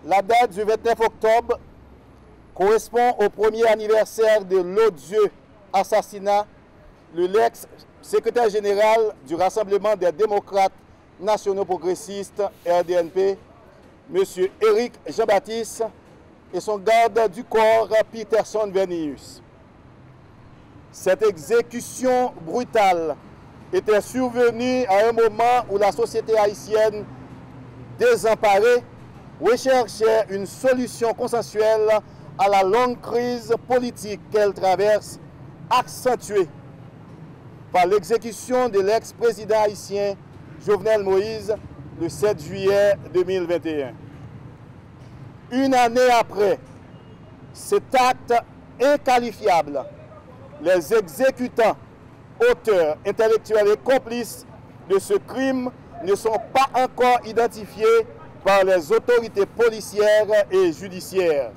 La date du 29 octobre correspond au premier anniversaire de l'odieux assassinat de l'ex-secrétaire général du Rassemblement des démocrates nationaux progressistes, RDNP, M. Éric Jean-Baptiste, et son garde du corps, Peterson Vernius. Cette exécution brutale était survenue à un moment où la société haïtienne, désemparée, recherchait une solution consensuelle à la longue crise politique qu'elle traverse, accentuée par l'exécution de l'ex-président haïtien Jovenel Moïse le 7 juillet 2021. Une année après cet acte inqualifiable, les exécutants, auteurs, intellectuels et complices de ce crime ne sont pas encore identifiés par les autorités policières et judiciaires.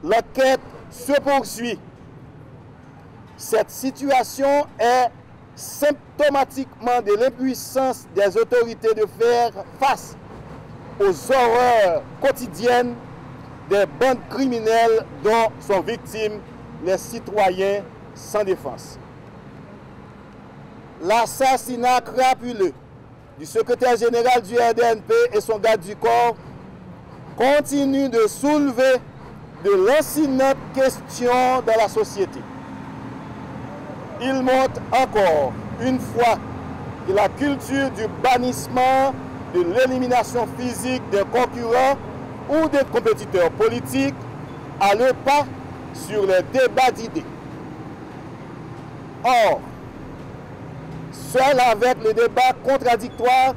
L'enquête se poursuit. Cette situation est symptomatiquement de l'impuissance des autorités de faire face aux horreurs quotidiennes des bandes criminelles dont sont victimes les citoyens sans défense. L'assassinat crapuleux du secrétaire général du RDNP et son garde du corps continue de soulever de lancinantes questions dans la société. Il montre encore une fois que la culture du bannissement, de l'élimination physique des concurrents ou des compétiteurs politiques a le pas sur les débats d'idées. Or, seul avec le débat contradictoire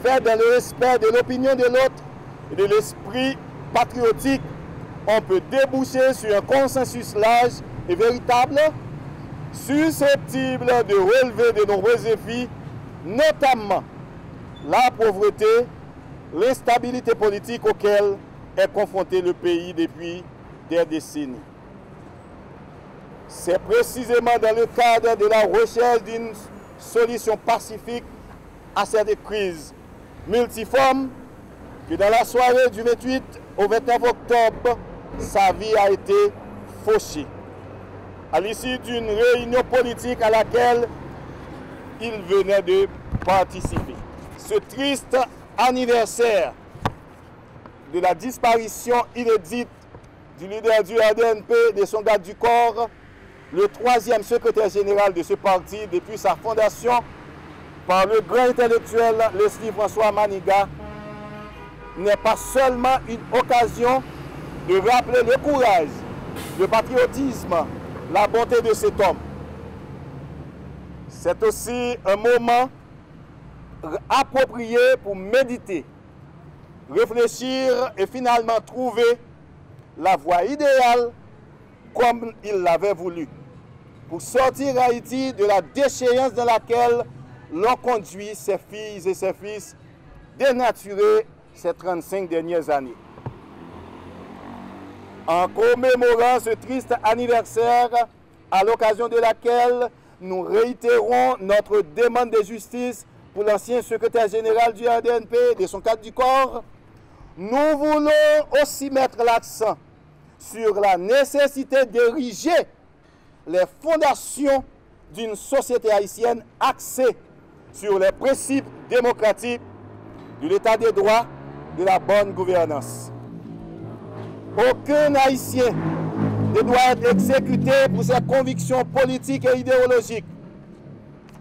fait dans le respect de l'opinion de l'autre et de l'esprit patriotique, on peut déboucher sur un consensus large et véritable, susceptible de relever de nombreux défis, notamment la pauvreté, l'instabilité politique auxquelles est confronté le pays depuis des décennies. C'est précisément dans le cadre de la recherche d'une solution pacifique à cette crise multiforme que dans la soirée du 28 au 29 octobre, sa vie a été fauchée. À l'issue d'une réunion politique à laquelle il venait de participer. Ce triste anniversaire de la disparition inédite du leader du RDNP et de son garde du corps, le troisième secrétaire général de ce parti depuis sa fondation par le grand intellectuel Leslie François Maniga, n'est pas seulement une occasion de rappeler le courage, le patriotisme, la bonté de cet homme. C'est aussi un moment approprié pour méditer, réfléchir et finalement trouver la voie idéale comme il l'avait voulu, pour sortir Haïti de la déchéance dans laquelle l'on conduit ses filles et ses fils dénaturés ces 35 dernières années. En commémorant ce triste anniversaire, à l'occasion de laquelle nous réitérons notre demande de justice pour l'ancien secrétaire général du RDNP et de son garde du corps, nous voulons aussi mettre l'accent sur la nécessité d'ériger les fondations d'une société haïtienne axée sur les principes démocratiques de l'état de droit, de la bonne gouvernance. Aucun Haïtien ne doit être exécuté pour ses convictions politiques et idéologiques.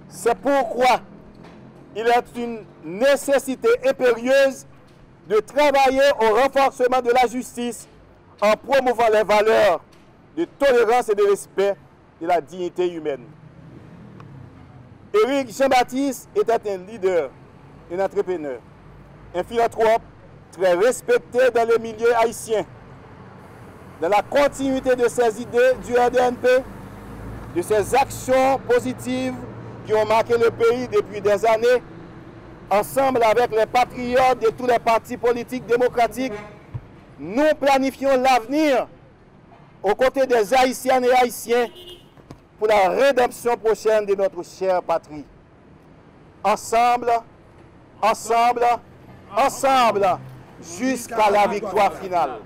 C'est pourquoi il est une nécessité impérieuse de travailler au renforcement de la justice en promouvant les valeurs de tolérance et de respect de la dignité humaine. Éric Jean-Baptiste était un leader, un entrepreneur, un philanthrope très respecté dans le milieu haïtien. Dans la continuité de ses idées du RDNP, de ses actions positives qui ont marqué le pays depuis des années, ensemble avec les patriotes de tous les partis politiques démocratiques, nous planifions l'avenir aux côtés des Haïtiennes et Haïtiens pour la rédemption prochaine de notre chère patrie. Ensemble, ensemble, ensemble, jusqu'à la victoire finale.